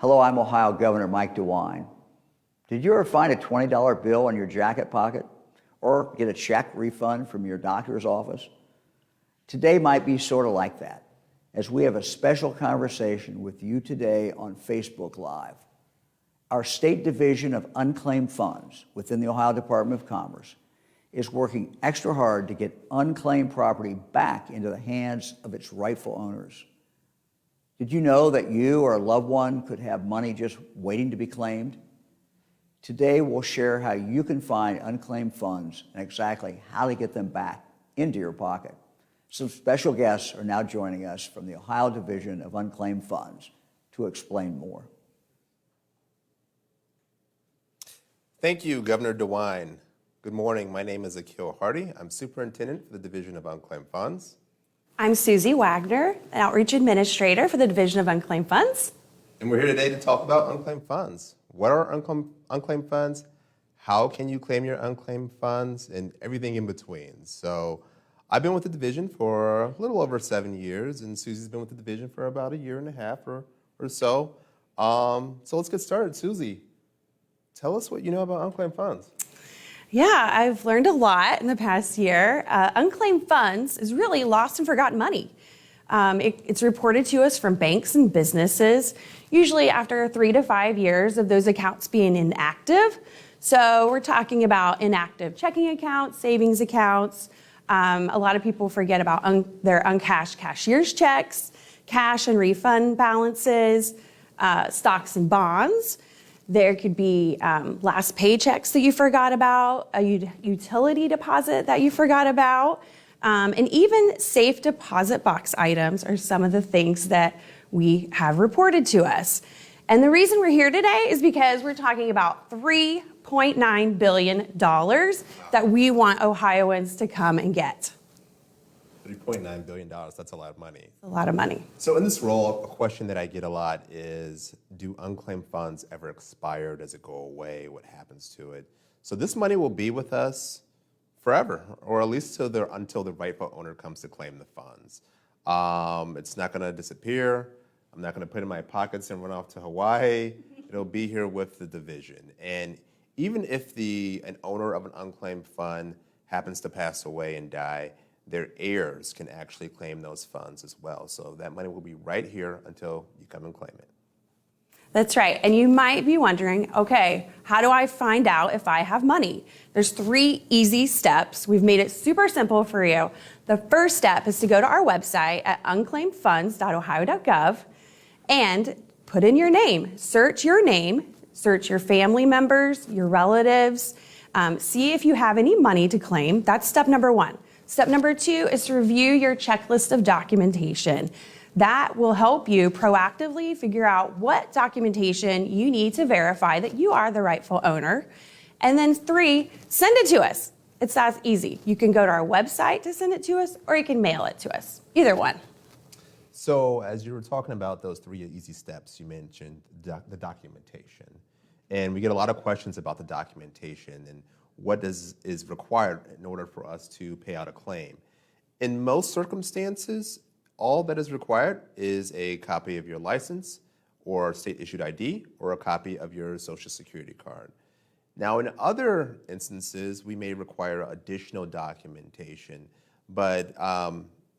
Hello, I'm Ohio Governor Mike DeWine. Did you ever find a $20 bill in your jacket pocket or get a check refund from your doctor's office? Today might be sort of like that, as we have a special conversation with you today on Facebook Live. Our State Division of Unclaimed Funds within the Ohio Department of Commerce is working extra hard to get unclaimed property back into the hands of its rightful owners. Did you know that you or a loved one could have money just waiting to be claimed? Today we'll share how you can find unclaimed funds and exactly how to get them back into your pocket. Some special guests are now joining us from the Ohio Division of Unclaimed Funds to explain more. Thank you, Governor DeWine. Good morning. My name is Akil Hardy. I'm Superintendent for the Division of Unclaimed Funds. I'm Susie Wagner, an Outreach Administrator for the Division of Unclaimed Funds. And we're here today to talk about unclaimed funds. What are unclaimed funds? How can you claim your unclaimed funds? And everything in between. So I've been with the division for a little over 7 years, and Susie's been with the division for about a year and a half or so. So let's get started. Susie, tell us what you know about unclaimed funds. Yeah, I've learned a lot in the past year. Unclaimed funds is really lost and forgotten money. It's reported to us from banks and businesses, usually after 3 to 5 years of those accounts being inactive. So we're talking about inactive checking accounts, savings accounts. A lot of people forget about their uncashed cashier's checks, cash and refund balances, stocks and bonds. There could be last paychecks that you forgot about, a utility deposit that you forgot about, and even safe deposit box items are some of the things that we have reported to us. And the reason we're here today is because we're talking about $3.9 billion that we want Ohioans to come and get. $3.9 billion, that's a lot of money. A lot of money. So in this role, a question that I get a lot is, do unclaimed funds ever expire? Does it go away? What happens to it? So this money will be with us forever, or at least until the rightful owner comes to claim the funds. It's not gonna disappear. I'm not gonna put it in my pockets and run off to Hawaii. It'll be here with the division. And even if an owner of an unclaimed fund happens to pass away and die, their heirs can actually claim those funds as well. So that money will be right here until you come and claim it. That's right. And you might be wondering, okay, how do I find out if I have money? There's 3 easy steps. We've made it super simple for you. The first step is to go to our website at unclaimedfunds.ohio.gov and put in your name. Search your name, search your family members, your relatives, see if you have any money to claim. That's step number 1. Step number 2 is to review your checklist of documentation. That will help you proactively figure out what documentation you need to verify that you are the rightful owner. And then 3, send it to us. It's that easy. You can go to our website to send it to us, or you can mail it to us. Either one. So as you were talking about those 3 easy steps, you mentioned the documentation. And we get a lot of questions about the documentation and what is required in order for us to pay out a claim. In most circumstances, all that is required is a copy of your license or state-issued ID or a copy of your Social Security card. Now, in other instances, we may require additional documentation, but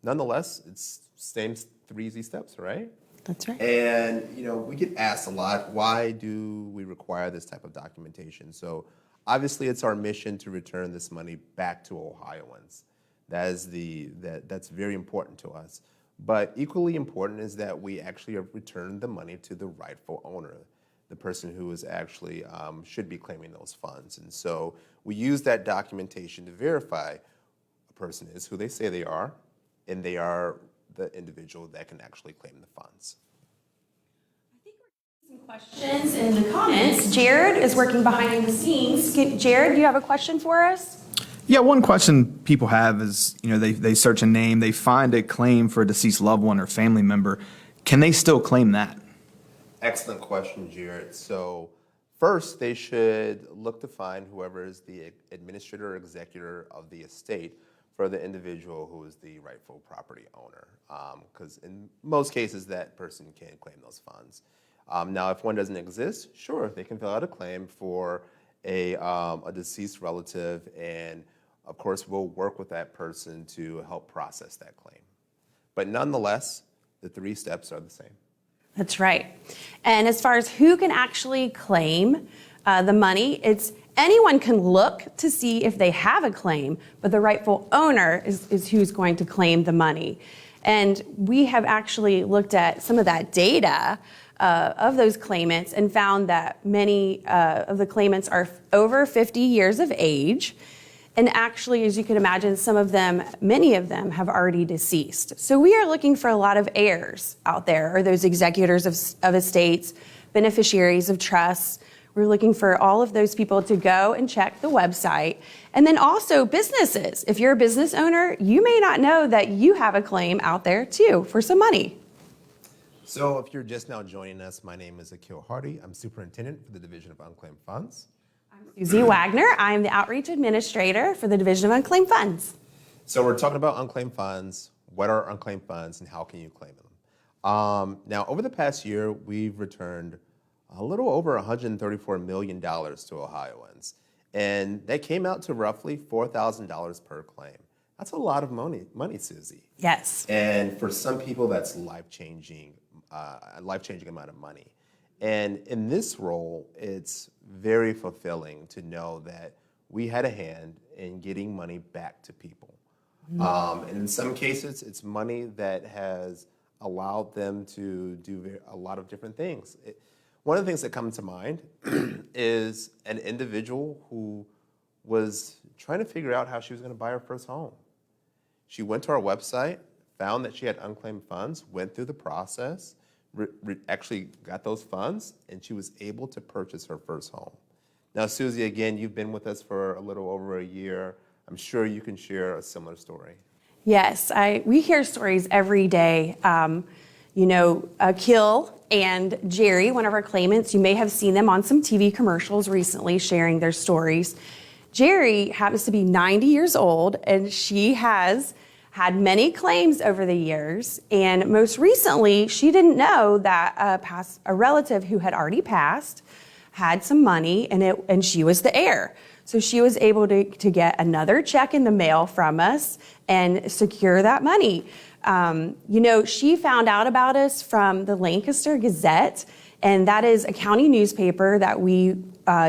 nonetheless, it's same 3 easy steps, right? That's right. And we get asked a lot, why do we require this type of documentation? So obviously, it's our mission to return this money back to Ohioans. That's very important to us. But equally important is that we actually return the money to the rightful owner, the person who is actually should be claiming those funds. And so we use that documentation to verify a person is who they say they are, and they are the individual that can actually claim the funds. Some questions in the comments. Jared is working behind the scenes. Jared, do you have a question for us? Yeah, one question people have is, they search a name, they find a claim for a deceased loved one or family member. Can they still claim that? Excellent question, Jared. So first, they should look to find whoever is the administrator or executor of the estate for the individual who is the rightful property owner, because in most cases, that person can claim those funds. Now, if one doesn't exist, sure, they can fill out a claim for a deceased relative, and of course, we'll work with that person to help process that claim. But nonetheless, the 3 steps are the same. That's right. And as far as who can actually claim the money, anyone can look to see if they have a claim, but the rightful owner is who's going to claim the money. And we have actually looked at some of that data of those claimants and found that many of the claimants are over 50 years of age. And actually, as you can imagine, many of them have already deceased. So we are looking for a lot of heirs out there, or those executors of estates, beneficiaries of trusts. We're looking for all of those people to go and check the website. And then also businesses. If you're a business owner, you may not know that you have a claim out there too for some money. So if you're just now joining us, my name is Akil Hardy. I'm superintendent for the Division of Unclaimed Funds. Susie Wagner. I'm the outreach administrator for the Division of Unclaimed Funds. So we're talking about unclaimed funds. What are unclaimed funds and how can you claim them? Now, over the past year, we've returned a little over $134 million to Ohioans. And that came out to roughly $4,000 per claim. That's a lot of money, Susie. Yes. And for some people, that's life-changing amount of money. And in this role, it's very fulfilling to know that we had a hand in getting money back to people. And in some cases, it's money that has allowed them to do a lot of different things. One of the things that come to mind is an individual who was trying to figure out how she was going to buy her first home. She went to our website, found that she had unclaimed funds, went through the process, actually got those funds, and she was able to purchase her first home. Now, Susie, again, you've been with us for a little over a year. I'm sure you can share a similar story. Yes, we hear stories every day. Akil and Jerry, one of our claimants, you may have seen them on some TV commercials recently sharing their stories. Jerry happens to be 90 years old, and she has had many claims over the years. And most recently, she didn't know that a relative who had already passed had some money, and she was the heir. So she was able to get another check in the mail from us and secure that money. She found out about us from the Lancaster Gazette, and that is a county newspaper that we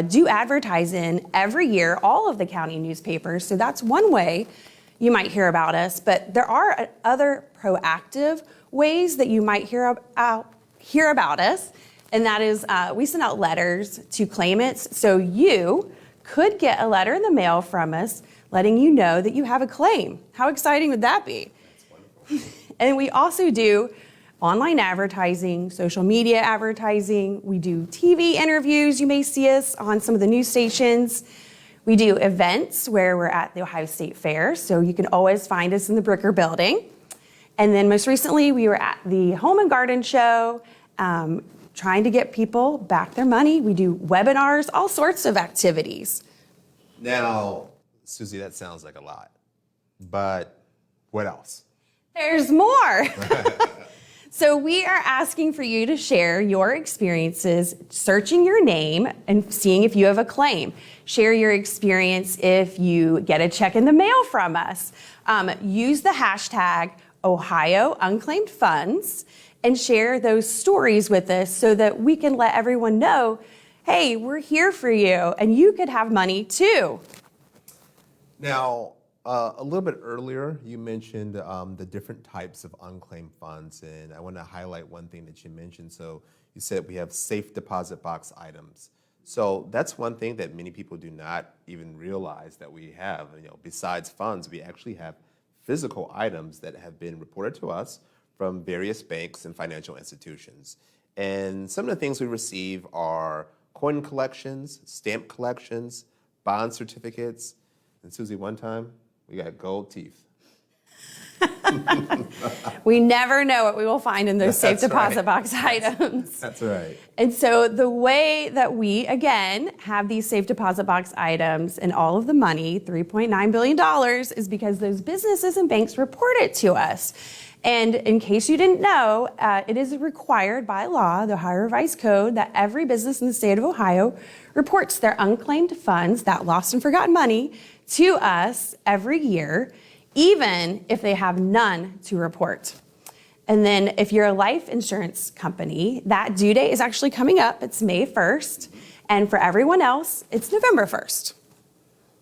do advertise in every year, all of the county newspapers. So that's one way you might hear about us. But there are other proactive ways that you might hear about us, and that is we send out letters to claimants. So you could get a letter in the mail from us letting you know that you have a claim. How exciting would that be? And we also do online advertising, social media advertising. We do TV interviews. You may see us on some of the news stations. We do events where we're at the Ohio State Fair, so you can always find us in the Bricker Building. And then most recently, we were at the Home and Garden Show, trying to get people back their money. We do webinars, all sorts of activities. Now, Susie, that sounds like a lot, but what else? There's more. So we are asking for you to share your experiences searching your name and seeing if you have a claim. Share your experience if you get a check in the mail from us. Use the hashtag Ohio Unclaimed Funds and share those stories with us so that we can let everyone know, hey, we're here for you and you could have money too. Now, a little bit earlier, you mentioned the different types of unclaimed funds, and I want to highlight one thing that you mentioned. So you said we have safe deposit box items. So that's one thing that many people do not even realize that we have. Besides funds, we actually have physical items that have been reported to us from various banks and financial institutions. And some of the things we receive are coin collections, stamp collections, bond certificates, and Susie, one time, we got gold teeth. We never know what we will find in those safe That's deposit right. box items. That's right. And so the way that we, again, have these safe deposit box items and all of the money, $3.9 billion, is because those businesses and banks report it to us. And in case you didn't know, it is required by law, the Ohio Revised Code, that every business in the state of Ohio reports their unclaimed funds, that lost and forgotten money, to us every year, even if they have none to report. And then if you're a life insurance company, that due date is actually coming up. It's May 1st. And for everyone else, it's November 1st.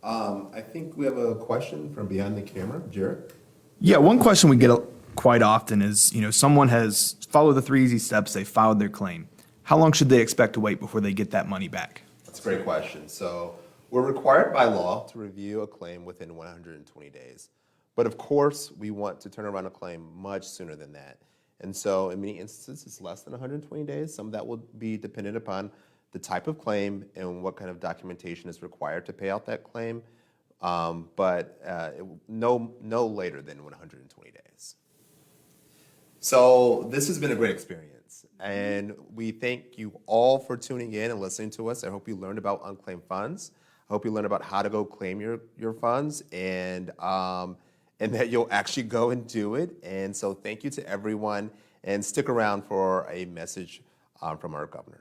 I think we have a question from behind the camera. Jared? Yeah, one question we get quite often is, someone has followed the 3 easy steps, they filed their claim. How long should they expect to wait before they get that money back? That's a great question. So we're required by law to review a claim within 120 days. But of course, we want to turn around a claim much sooner than that. And so in many instances, it's less than 120 days. Some of that will be dependent upon the type of claim and what kind of documentation is required to pay out that claim. But no later than 120 days. So this has been a great experience, and we thank you all for tuning in and listening to us. I hope you learned about unclaimed funds. I hope you learned about how to go claim your funds, and that you'll actually go and do it. And so thank you to everyone, and stick around for a message from our governor.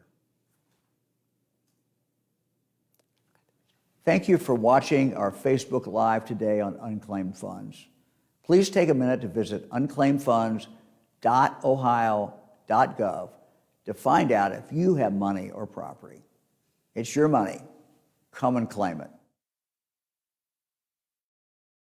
Thank you for watching our Facebook Live today on unclaimed funds. Please take a minute to visit unclaimedfunds.ohio.gov to find out if you have money or property. It's your money. Come and claim it.